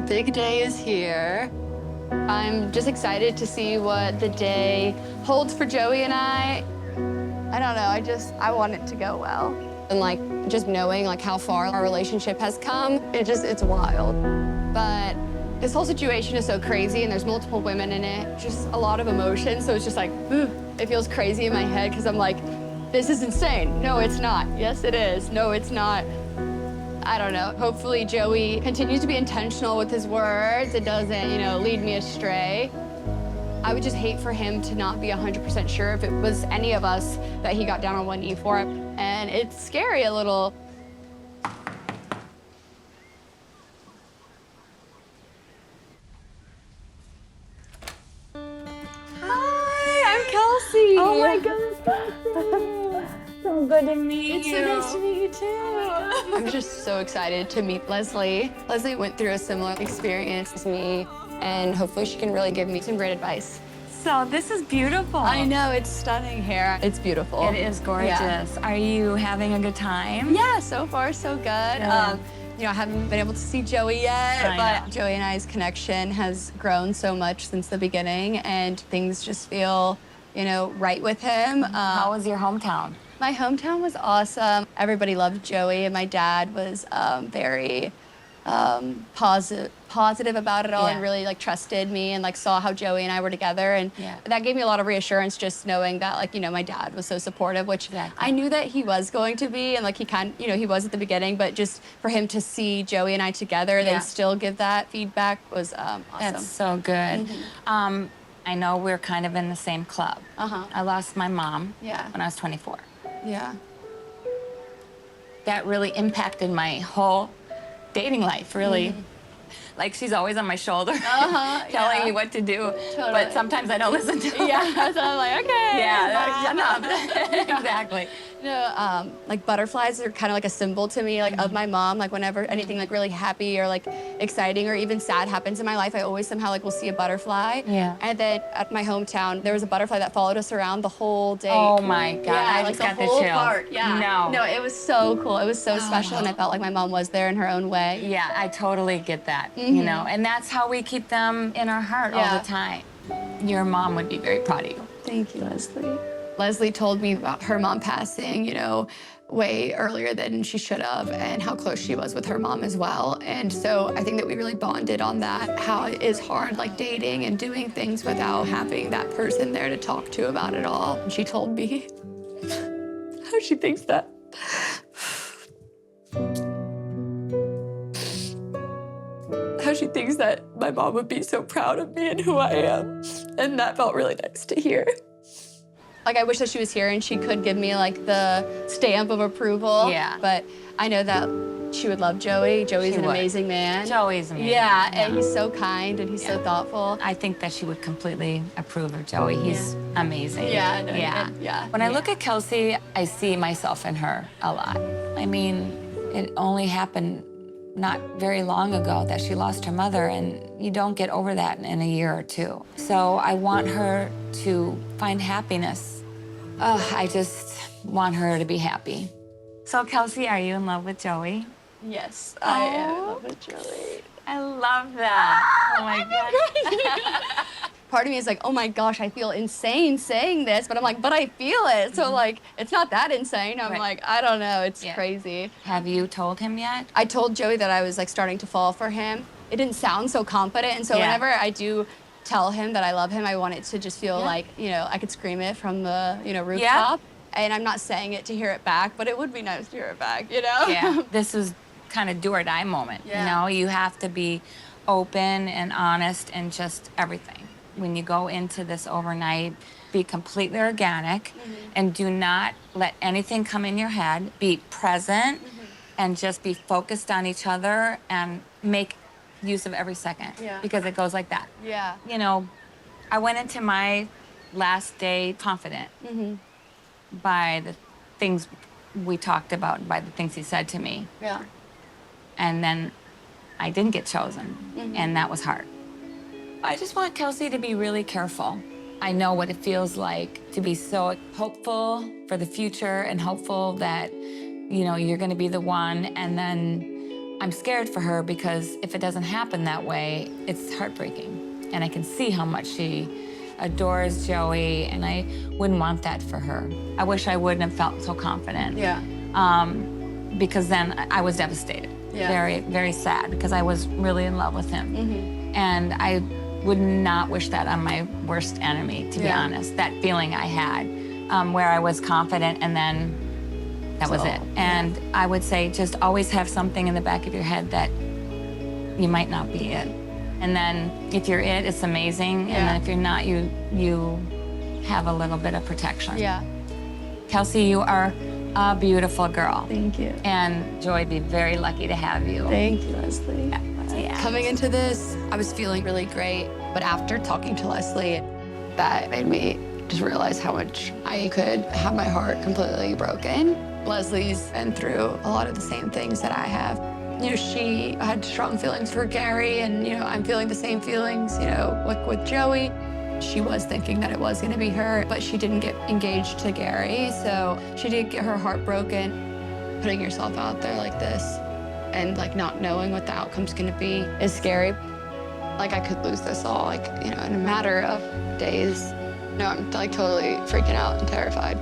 big day is here. I'm just excited to see what the day holds for Joey and I. I don't know, I want it to go well. And like, just knowing like how far our relationship has come, it's wild. But this whole situation is so crazy and there's multiple women in it, just a lot of emotion. So it's just like, it feels crazy in my head because I'm like, this is insane. No, it's not. Yes, it is. No, it's not. I don't know. Hopefully Joey continues to be intentional with his words. It doesn't, lead me astray. I would just hate for him to not be 100% sure if it was any of us that he got down on one knee for. And it's scary a little. Hi, I'm Kelsey. Oh my goodness, so good to meet you. It's so nice to meet you too. I'm just so excited to meet Leslie. Leslie went through a similar experience as me, and hopefully she can really give me some great advice. So this is beautiful. I know, it's stunning here. It's beautiful. It is gorgeous. Yeah. Are you having a good time? Yeah, so far so good. I haven't been able to see Joey yet, but Joey and I's connection has grown so much since the beginning, and things just feel, right with him. How was your hometown? My hometown was awesome. Everybody loved Joey, and my dad was very positive about it all, and really trusted me and saw how Joey and I were together, and that gave me a lot of reassurance, just knowing that my dad was so supportive, which I knew that he was going to be, and he was at the beginning, but just for him to see Joey and I together and then still give that feedback was awesome. That's so good. I know we're kind of in the same club. I lost my mom when I was 24. Yeah. That really impacted my whole dating life, really. Like, she's always on my shoulder, telling me what to do. Totally. But sometimes I don't listen to her. Yeah, so I'm like, okay. Yeah, enough. Exactly. Butterflies are kind of like a symbol to me, of my mom. Whenever anything really happy or exciting or even sad happens in my life, I always somehow will see a butterfly. Yeah. And then at my hometown, there was a butterfly that followed us around the whole day. Oh my God, I just got the chill. Park. Yeah. No, it was so cool. It was so special, and I felt like my mom was there in her own way. Yeah, I totally get that, and that's how we keep them in our heart all the time. Your mom would be very proud of you. Thank you, Leslie. Leslie told me about her mom passing, way earlier than she should have, and how close she was with her mom as well. And so I think that we really bonded on that, how it is hard, dating and doing things without having that person there to talk to about it all. And she told me how she thinks that my mom would be so proud of me and who I am. And that felt really nice to hear. I wish that she was here and she could give me the stamp of approval. Yeah. But I know that she would love Joey. Joey's an amazing man. Joey's amazing. Yeah, and he's so kind and he's so thoughtful. I think that she would completely approve of Joey. He's amazing. Yeah, yeah. When I look at Kelsey, I see myself in her a lot. I mean, it only happened not very long ago that she lost her mother, and you don't get over that in a year or two. So I want her to find happiness. I just want her to be happy. So Kelsey, are you in love with Joey? Yes, I am in love with Joey. I love that. Oh my God. Part of me is oh my gosh, I feel insane saying this, but I'm but I feel it. So it's not that insane. I'm I don't know, it's crazy. Have you told him yet? I told Joey that I was starting to fall for him. It didn't sound so confident, and so whenever I do tell him that I love him, I want it to just feel I could scream it from the rooftop. And I'm not saying it to hear it back, but it would be nice to hear it back, Yeah. This is kind of do or die moment. You have to be open and honest and just everything. When you go into this overnight, be completely organic and do not let anything come in your head. Be present and just be focused on each other and make use of every second because it goes like that. Yeah. I went into my last day confident by the things we talked about, by the things he said to me. Yeah. And then I didn't get chosen, and that was hard. I just want Kelsey to be really careful. I know what it feels like to be so hopeful for the future and hopeful that, you're gonna be the one, and then I'm scared for her because if it doesn't happen that way, it's heartbreaking. And I can see how much she adores Joey, and I wouldn't want that for her. I wish I wouldn't have felt so confident. Yeah. Because then I was devastated. Yeah. Very, very sad, because I was really in love with him. And I would not wish that on my worst enemy, to be honest. That feeling I had, where I was confident and then that was it. And I would say just always have something in the back of your head that you might not be it. And then if you're it, it's amazing. And then if you're not, you have a little bit of protection. Yeah. Kelsey, you are a beautiful girl. Thank you. And Joy would be very lucky to have you. Thank you, Leslie. Yeah. Coming into this, I was feeling really great. But after talking to Leslie, that made me just realize how much I could have my heart completely broken. Leslie's been through a lot of the same things that I have. You know, she had strong feelings for Gary, and, you know, I'm feeling the same feelings, you know, like with Joey. She was thinking that it was gonna be her, but she didn't get engaged to Gary, so she did get her heart broken. Putting yourself out there like this and, like, not knowing what the outcome's gonna be is scary. Like, I could lose this all, like, you know, in a matter of days. No, I'm, like, totally freaking out and terrified.